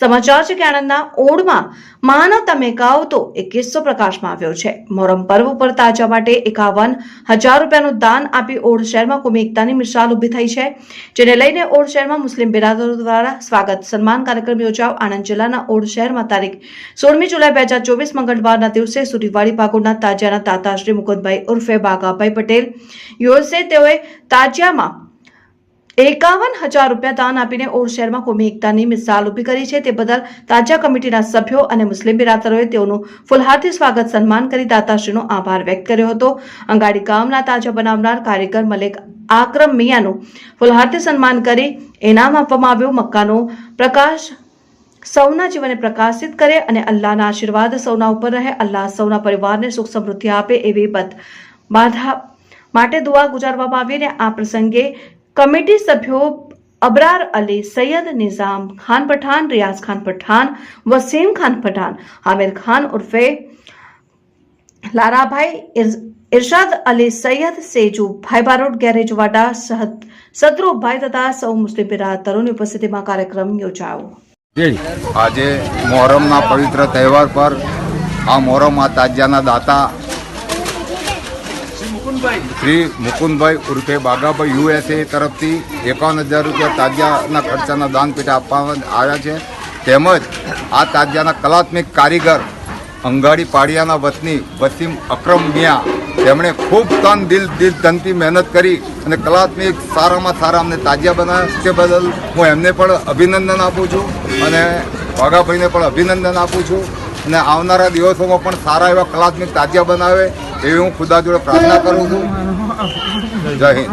સમાચાર છે કે આણંદના ઓડમાં માનવતા મેકાવતો એક કિસ્સો પ્રકાશમાં આવ્યો છે। મોહરમ પર્વ પર તાજા માટે 51,000 રૂપિયાનું દાન આપી ઓડ શહેરમાં કોમી એકતાની મિસાલ ઊભી થઈ છે, જેને લઈને ઓડ શહેરમાં મુસ્લિમ બિરાદરો દ્વારા સ્વાગત સન્માન કાર્યક્રમ યોજાયો। આણંદ જિલ્લાના ઓડ શહેરમાં તારીખ 16મી જુલાઈ 2024 મંગળવારના દિવસે સુરીવાડી પાગોડના તાજિયાના તાતા શ્રી મુકુંદભાઈ ઉર્ફે બાગાભાઈ પટેલ યોસે તેઓએ તાજિયામાં 51,000 રૂપિયા દાન આપીને ઓડ શહેરમાં કોમી એકતાની મિસાલ ઊભી કરી છે। તે બદલ તાજા કમિટીના સભ્યો અને મુસ્લિમ બિરાદરોએ તેઓનું ફૂલહારથી સ્વાગત સન્માન કરી દાતાશ્રીનો આભાર વ્યક્ત કર્યો હતો। અંગાડી ગામના તાજા બનાવનાર કારીગર મલેક આક્રમ મિયાનું ફૂલહારથી સન્માન કરી ઇનામ આપવામાં આવ્યું। મક્કાનો પ્રકાશ સૌના જીવનને પ્રકાશિત કરે અને અલ્લાહના આશીર્વાદ સૌના ઉપર રહે। અલ્લાહ સૌના પરિવારને સુખ સમૃદ્ધિ આપે એવી બાધા માટે દુઆ ગુજારવામાં આવી। અને આ પ્રસંગે કમિટી સભ્યો અબરાર અલી, સૈયદ નિઝામ ખાન પઠાન, રિયાઝ ખાન પઠાન, વસીમ ખાન પઠાન, આમિર ખાન ઉર્ફે લારાભાઈ, ઇરશાદ અલી, સૈયદ સેજુ ભાઈ બારોટ, ગેરેજ વાડા, સદરૂપભાઈ તથા સૌ મુસ્લિમ બિરાદરોની ઉપસ્થિતિમાં કાર્યક્રમ યોજાયો। આજે મોહરમના પવિત્ર તહેવાર પર આ મોહરમમાં તાજિયાના દાતા શ્રી મુકુંદભાઈ ઉર્ફે બાગાભાઈ USA તરફથી 51,000 રૂપિયા તાજિયાના ખર્ચાના દાનપેટે આપવામાં આવ્યા છે। તેમજ આ તાજિયાના કલાત્મક કારીગર અંગાડી પાડિયાના વતની વસીમ અકરમ મિયા, તેમણે ખૂબ ધનથી મહેનત કરી અને કલાત્મક સારામાં સારા અમને તાજિયા બનાવ્યા તે બદલ હું એમને પણ અભિનંદન આપું છું અને બાગાભાઈને પણ અભિનંદન આપું છું। અને આવનારા દિવસોમાં પણ સારા એવા કલાત્મક તાજિયા બનાવે એવી હું ખુદા જોડે પ્રાર્થના કરું છું। જય હિન્દ।